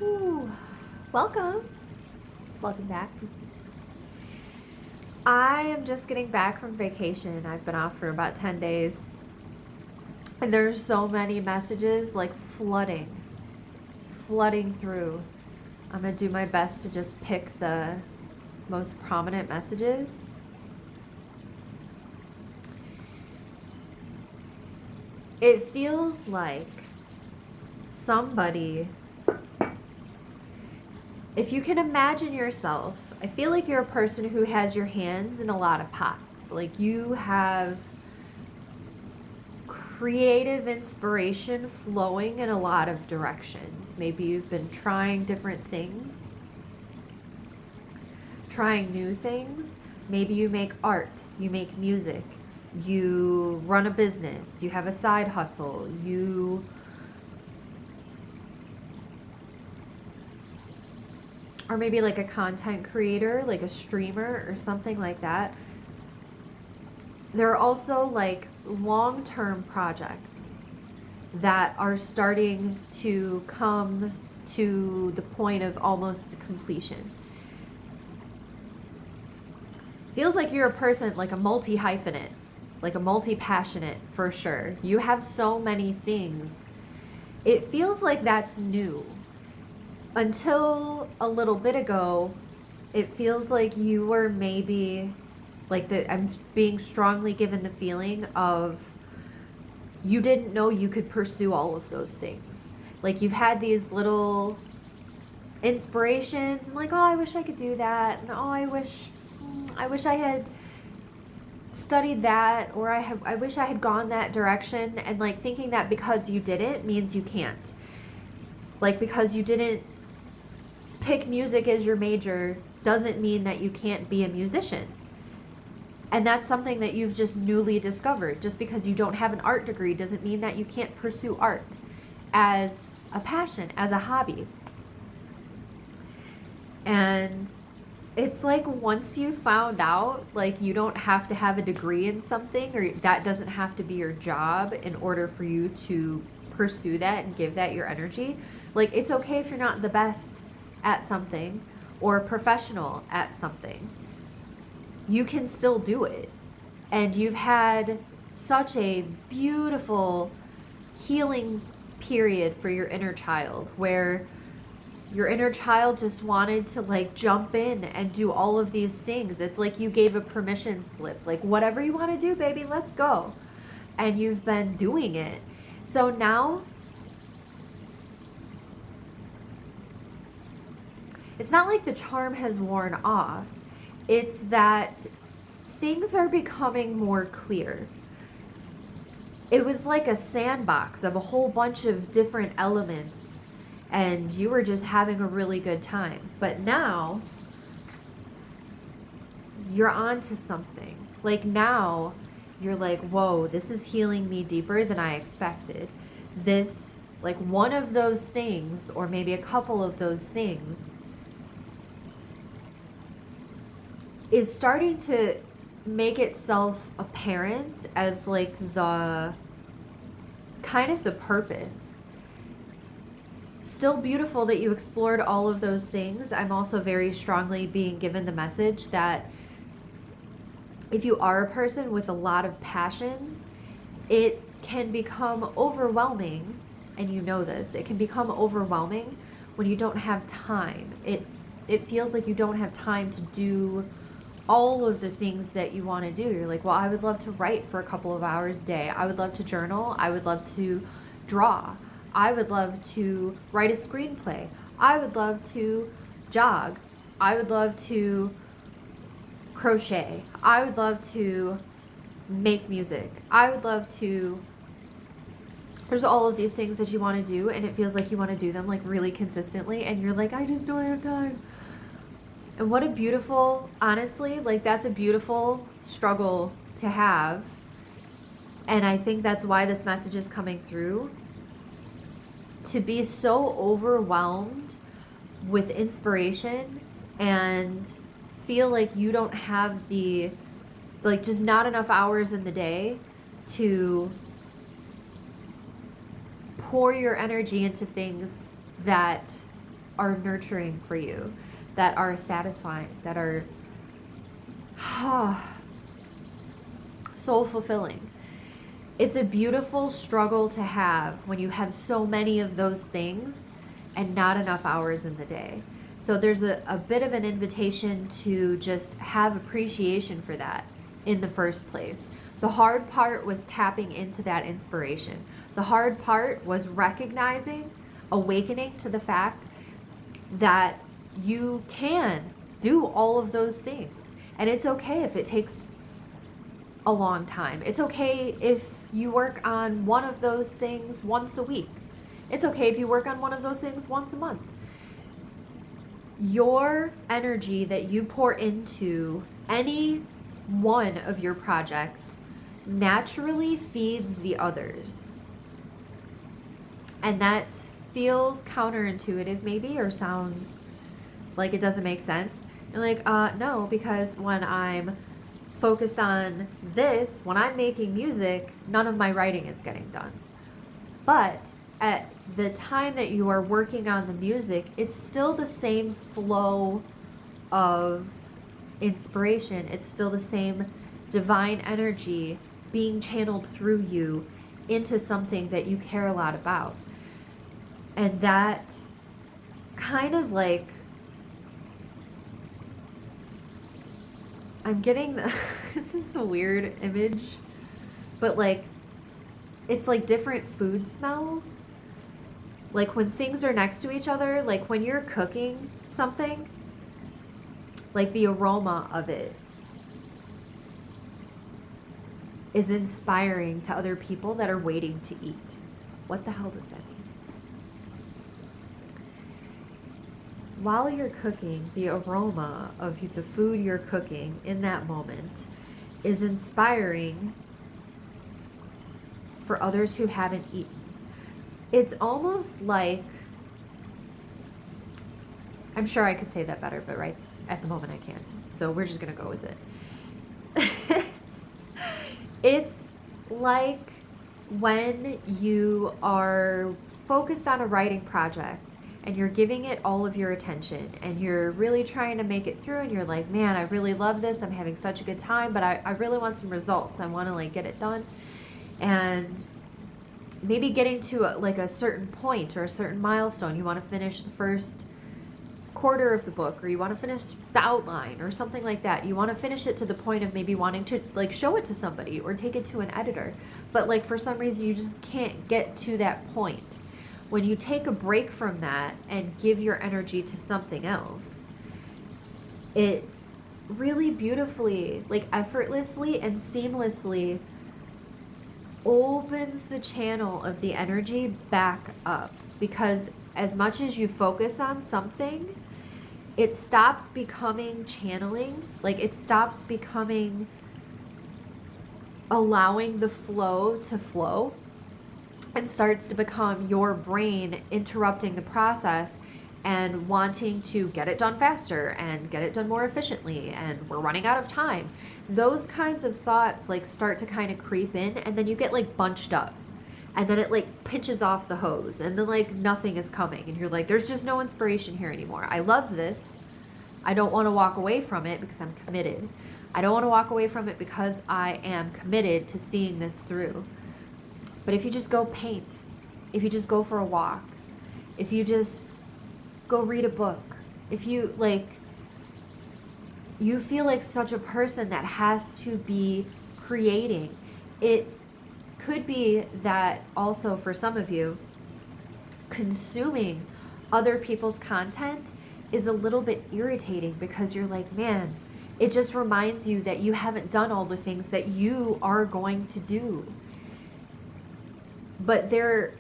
Ooh, welcome. Welcome back. I am just getting back from vacation. I've been off for about 10 days. And there's so many messages like flooding through. I'm going to do my best to just pick the most prominent messages. It feels like somebody, if you can imagine yourself, I feel like you're a person who has your hands in a lot of pots. Like you have creative inspiration flowing in a lot of directions. Maybe you've been trying different things, trying new things. Maybe you make art, you make music, you run a business, you have a side hustle, you or maybe like a content creator, like a streamer or something like that. There are also like long-term projects that are starting to come to the point of almost completion. Feels like you're a person, like a multi-hyphenate, like a multi-passionate for sure. You have so many things. It feels like that's new. Until a little bit ago, it feels like you were maybe like I'm being strongly given the feeling of you didn't know you could pursue all of those things. Like you've had these little inspirations and like, oh, I wish I could do that, and oh, I wish I had studied that, or I wish I had gone that direction, and like thinking that because you didn't means you can't. Like because you didn't pick music as your major doesn't mean that you can't be a musician. And that's something that you've just newly discovered. Just because you don't have an art degree doesn't mean that you can't pursue art as a passion, as a hobby. And it's like once you found out, like you don't have to have a degree in something, or that doesn't have to be your job in order for you to pursue that and give that your energy. Like it's okay if you're not the best at something or professional at something. You can still do it. And you've had such a beautiful healing period for your inner child where your inner child just wanted to like jump in and do all of these things. It's like you gave a permission slip, like whatever you want to do, baby, let's go. And you've been doing it. So now it's not like the charm has worn off. It's that things are becoming more clear. It was like a sandbox of a whole bunch of different elements, and you were just having a really good time. But now you're on to something. Like now you're like, whoa, this is healing me deeper than I expected. This, like one of those things, or maybe a couple of those things, is starting to make itself apparent as like the kind of the purpose. Still beautiful that you explored all of those things. I'm also very strongly being given the message that if you are a person with a lot of passions, it can become overwhelming, and you know this. It can become overwhelming when you don't have time. It feels like you don't have time to do all of the things that you want to do. You're like, well, I would love to write for a couple of hours a day. I would love to journal. I would love to draw. I would love to write a screenplay. I would love to jog. I would love to crochet. I would love to make music. I would love to. There's all of these things that you want to do, and it feels like you want to do them like really consistently, and you're like, I just don't have time. And what a beautiful, honestly, like that's a beautiful struggle to have. And I think that's why this message is coming through. To be so overwhelmed with inspiration and feel like you don't have the, like just not enough hours in the day to pour your energy into things that are nurturing for you, that are satisfying, that are soul fulfilling. It's a beautiful struggle to have when you have so many of those things and not enough hours in the day. So there's a bit of an invitation to just have appreciation for that in the first place. The hard part was tapping into that inspiration. The hard part was recognizing, awakening to the fact that you can do all of those things. And it's okay if it takes a long time. It's okay if you work on one of those things once a week. It's okay if you work on one of those things once a month. Your energy that you pour into any one of your projects naturally feeds the others. And that feels counterintuitive maybe, or sounds like it doesn't make sense. You're like, no, because when I'm focused on this, when I'm making music, none of my writing is getting done. But at the time that you are working on the music, it's still the same flow of inspiration. It's still the same divine energy being channeled through you into something that you care a lot about. And that kind of like, I'm getting this is a weird image, but like, it's like different food smells. Like when things are next to each other, like when you're cooking something, like the aroma of it is inspiring to other people that are waiting to eat. What the hell does that mean? While you're cooking, the aroma of the food you're cooking in that moment is inspiring for others who haven't eaten. It's almost like, I'm sure I could say that better, but right at the moment I can't. So we're just going to go with it. It's like when you are focused on a writing project and you're giving it all of your attention and you're really trying to make it through, and you're like, man, I really love this. I'm having such a good time, but I really want some results. I want to like get it done. And maybe getting to a certain point or a certain milestone. You want to finish the first quarter of the book, or you want to finish the outline or something like that. You want to finish it to the point of maybe wanting to like show it to somebody or take it to an editor. But like for some reason you just can't get to that point. When you take a break from that and give your energy to something else, it really beautifully, like effortlessly and seamlessly opens the channel of the energy back up. Because as much as you focus on something, it stops becoming channeling, like it stops becoming allowing the flow to flow, and starts to become your brain interrupting the process and wanting to get it done faster and get it done more efficiently, and we're running out of time. Those kinds of thoughts like start to kind of creep in, and then you get like bunched up, and then it like pinches off the hose, and then like nothing is coming, and you're like, there's just no inspiration here anymore. I love this. I don't want to walk away from it because I'm committed. I don't want to walk away from it because I am committed to seeing this through. But if you just go paint, if you just go for a walk, if you just go read a book, if you like, you feel like such a person that has to be creating. It could be that also for some of you, consuming other people's content is a little bit irritating, because you're like, man, it just reminds you that you haven't done all the things that you are going to do. But there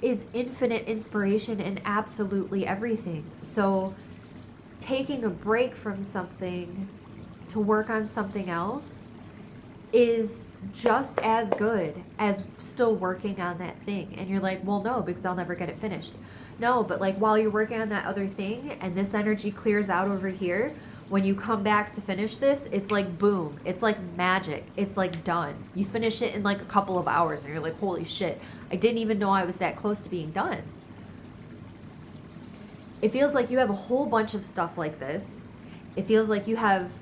is infinite inspiration in absolutely everything. So taking a break from something to work on something else is just as good as still working on that thing. And you're like, well, no, because I'll never get it finished. No, but like while you're working on that other thing and this energy clears out over here, when you come back to finish this, it's like boom. It's like magic. It's like done. You finish it in like a couple of hours and you're like, holy shit, I didn't even know I was that close to being done. It feels like you have a whole bunch of stuff like this. It feels like you have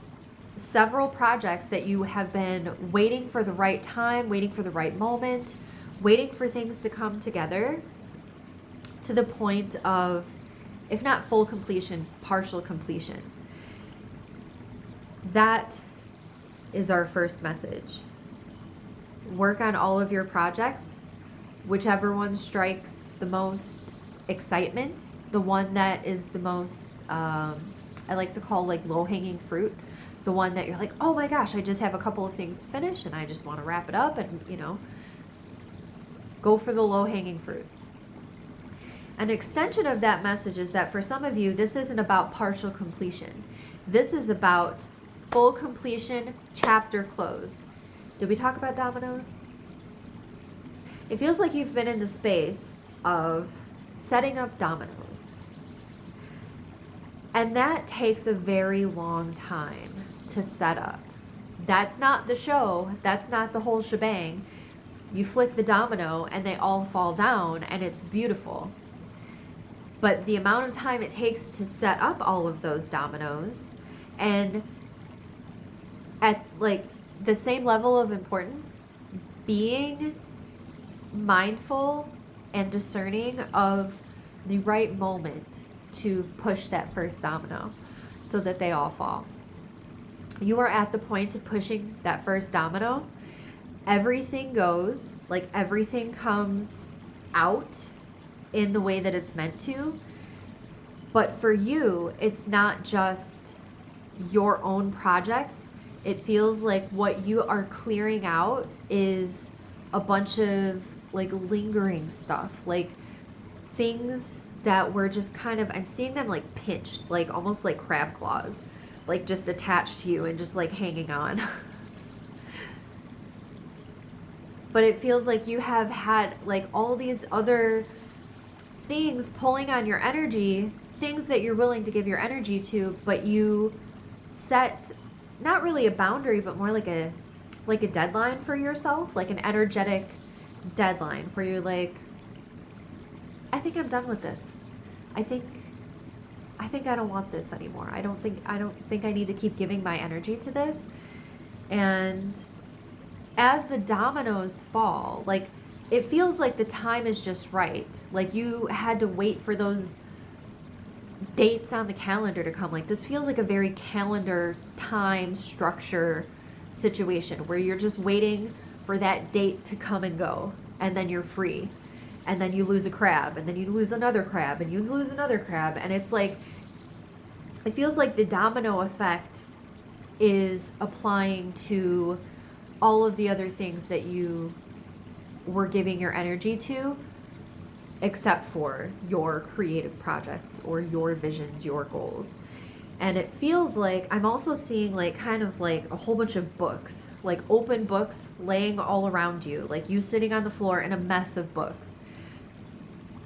several projects that you have been waiting for the right time, waiting for the right moment, waiting for things to come together to the point of, if not full completion, partial completion. That is our first message. Work on all of your projects, whichever one strikes the most excitement, the one that is the most, I like to call like low-hanging fruit, the one that you're like, oh my gosh, I just have a couple of things to finish and I just want to wrap it up, and go for the low-hanging fruit. An extension of that message is that for some of you, this isn't about partial completion. This is about full completion, chapter closed. Did we talk about dominoes? It feels like you've been in the space of setting up dominoes. And that takes a very long time to set up. That's not the show. That's not the whole shebang. You flick the domino and they all fall down and it's beautiful. But the amount of time it takes to set up all of those dominoes, and at like the same level of importance, being mindful and discerning of the right moment to push that first domino so that they all fall. You are at the point of pushing that first domino. Everything goes, like everything comes out in the way that it's meant to. But for you, it's not just your own projects. It feels like what you are clearing out is a bunch of like lingering stuff, like things that were just kind of, I'm seeing them like pinched, like almost like crab claws, like just attached to you and just like hanging on. But it feels like you have had like all these other things pulling on your energy, things that you're willing to give your energy to, but you set not really a boundary, but more like a deadline for yourself, like an energetic deadline where you're like, I think I'm done with this. I think I don't want this anymore. I don't think I need to keep giving my energy to this. And as the dominoes fall, like it feels like the time is just right. Like you had to wait for those dates on the calendar to come. Like this feels like a very calendar time structure situation where you're just waiting for that date to come and go, and then you're free. And then you lose a crab, and then you lose another crab, and you lose another crab. And it's like, it feels like the domino effect is applying to all of the other things that you were giving your energy to, except for your creative projects or your visions, your goals. And it feels like I'm also seeing like kind of like a whole bunch of books, like open books laying all around you, like you sitting on the floor in a mess of books.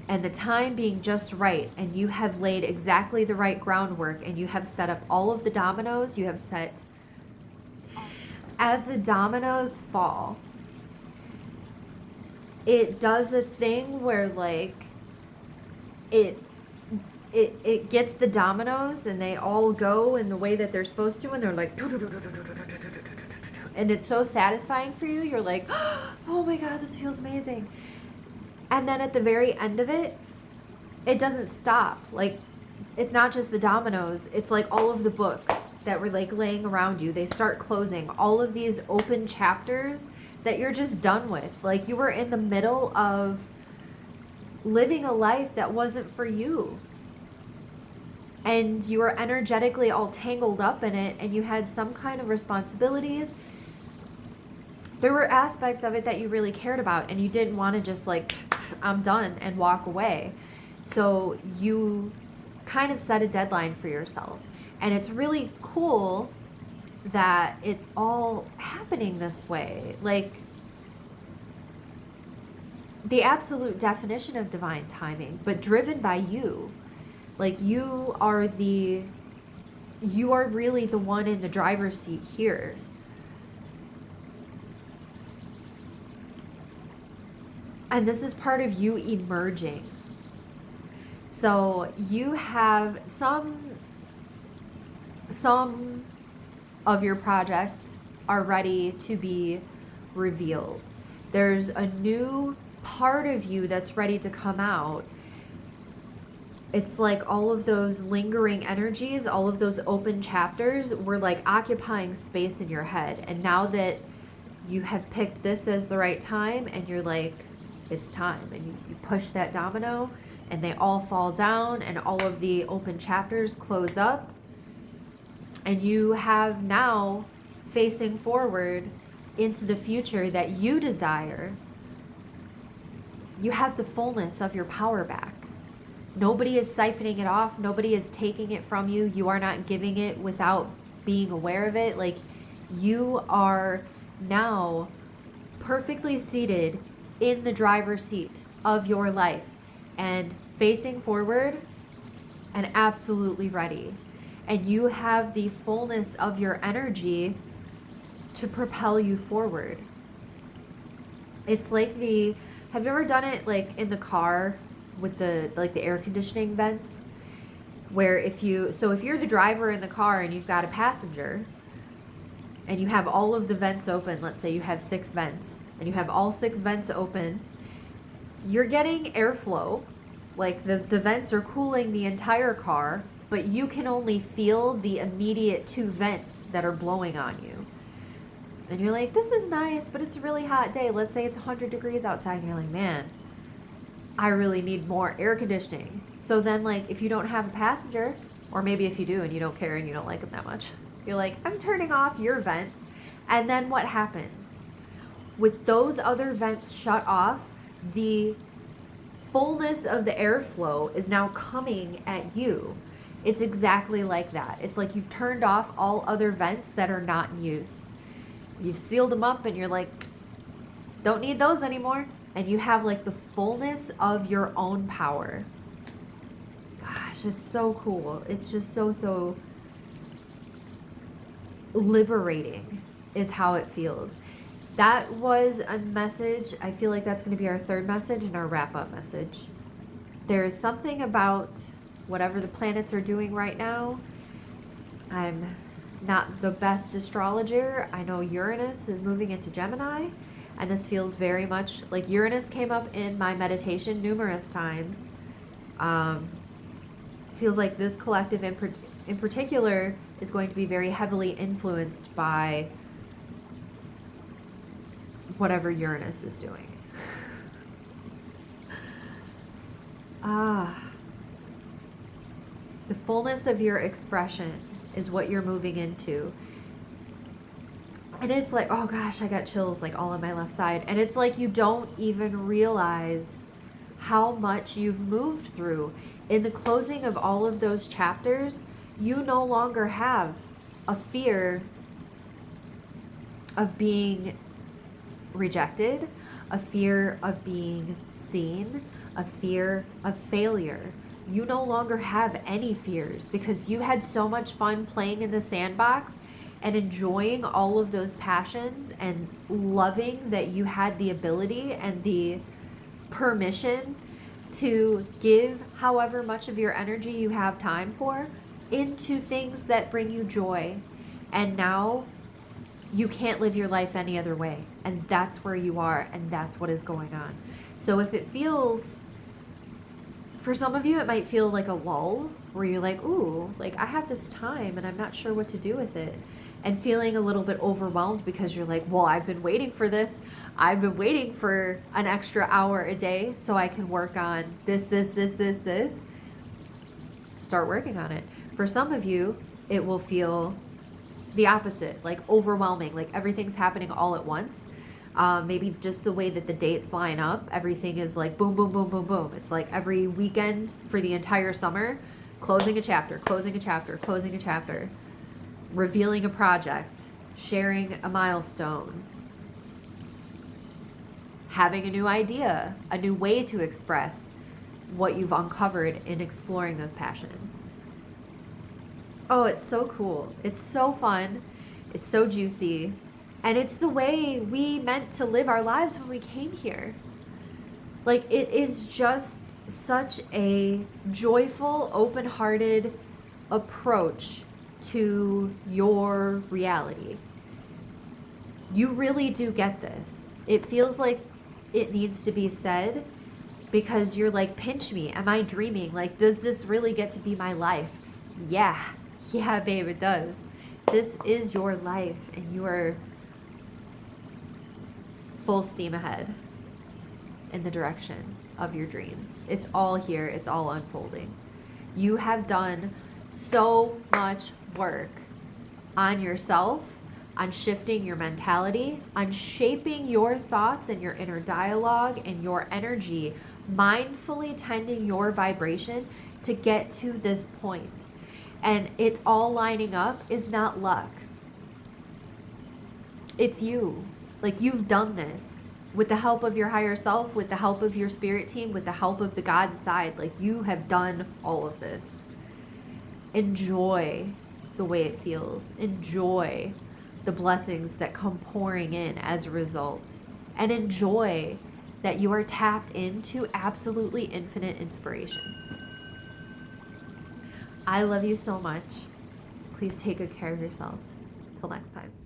And the time being just right, and you have laid exactly the right groundwork, and you have set up all of the dominoes. You have set, as the dominoes fall, it does a thing where like it gets the dominoes and they all go in the way that they're supposed to, and they're like, and it's so satisfying for you. You're like, oh my god, this feels amazing. And then at the very end of it, it doesn't stop. Like, it's not just the dominoes. It's like all of the books that were like laying around you. They start closing. All of these open chapters that you're just done with. Like, you were in the middle of living a life that wasn't for you. And you were energetically all tangled up in it, and you had some kind of responsibilities. There were aspects of it that you really cared about, and you didn't want to just like, I'm done, and walk away. So you kind of set a deadline for yourself. And it's really cool that it's all happening this way. Like, the absolute definition of divine timing, but driven by you. Like, you are really the one in the driver's seat here. And this is part of you emerging. So you have some of your projects are ready to be revealed. There's a new part of you that's ready to come out. It's like all of those lingering energies, all of those open chapters were like occupying space in your head. And now that you have picked this as the right time and you're like, it's time, and you push that domino and they all fall down and all of the open chapters close up, and you have now facing forward into the future that you desire. You have the fullness of your power back. Nobody is siphoning it off. Nobody is taking it from you. You are not giving it without being aware of it. Like, you are now perfectly seated in the driver's seat of your life and facing forward and absolutely ready. And you have the fullness of your energy to propel you forward. It's like have you ever done it like in the car with the air conditioning vents? Where if you're the driver in the car and you've got a passenger and you have all of the vents open, let's say you have 6 vents and you have all 6 vents open, you're getting airflow. Like the vents are cooling the entire car, but you can only feel the immediate 2 vents that are blowing on you. And you're like, this is nice, but it's a really hot day. Let's say it's 100 degrees outside. And you're like, man, I really need more air conditioning. So then, like, if you don't have a passenger, or maybe if you do and you don't care and you don't like them that much, you're like, I'm turning off your vents. And then what happens? With those other vents shut off, the fullness of the airflow is now coming at you. It's exactly like that. It's like you've turned off all other vents that are not in use. You've sealed them up and you're like, don't need those anymore. And you have like the fullness of your own power. Gosh, it's so cool. It's just so liberating is how it feels. That was a message. I feel like that's going to be our 3rd message and our wrap-up message. There is something about whatever the planets are doing right now. I'm not the best astrologer. I know Uranus is moving into Gemini, and this feels very much like Uranus came up in my meditation numerous times. Feels like this collective in particular is going to be very heavily influenced by whatever Uranus is doing. The fullness of your expression is what you're moving into. And it's like, oh gosh, I got chills like all on my left side. And it's like you don't even realize how much you've moved through. In the closing of all of those chapters, you no longer have a fear of being rejected, a fear of being seen, a fear of failure. You no longer have any fears because you had so much fun playing in the sandbox and enjoying all of those passions and loving that you had the ability and the permission to give however much of your energy you have time for into things that bring you joy. And now you can't live your life any other way. And that's where you are, and that's what is going on. So if it feels, for some of you, it might feel like a lull where you're like, ooh, like I have this time and I'm not sure what to do with it. And feeling a little bit overwhelmed because you're like, well, I've been waiting for this. I've been waiting for an extra hour a day so I can work on this. Start working on it. For some of you, it will feel the opposite, like overwhelming, like everything's happening all at once. Maybe just the way that the dates line up, everything is like boom, boom, boom, boom, boom. It's like every weekend for the entire summer, closing a chapter, revealing a project, sharing a milestone, having a new idea, a new way to express what you've uncovered in exploring those passions. Oh, it's so cool. It's so fun. It's so juicy. And it's the way we meant to live our lives when we came here. Like, it is just such a joyful, open-hearted approach to your reality. You really do get this. It feels like it needs to be said because you're like, pinch me. Am I dreaming? Like, does this really get to be my life? Yeah. Yeah, babe, it does. This is your life, and you are full steam ahead in the direction of your dreams. It's all here. It's all unfolding. You have done so much work on yourself, on shifting your mentality, on shaping your thoughts and your inner dialogue and your energy, mindfully tending your vibration to get to this point. And it's all lining up is not luck. It's you. Like, you've done this with the help of your higher self, with the help of your spirit team, with the help of the God inside. Like, you have done all of this. Enjoy the way it feels. Enjoy the blessings that come pouring in as a result. And enjoy that you are tapped into absolutely infinite inspiration. I love you so much. Please take good care of yourself. Till next time.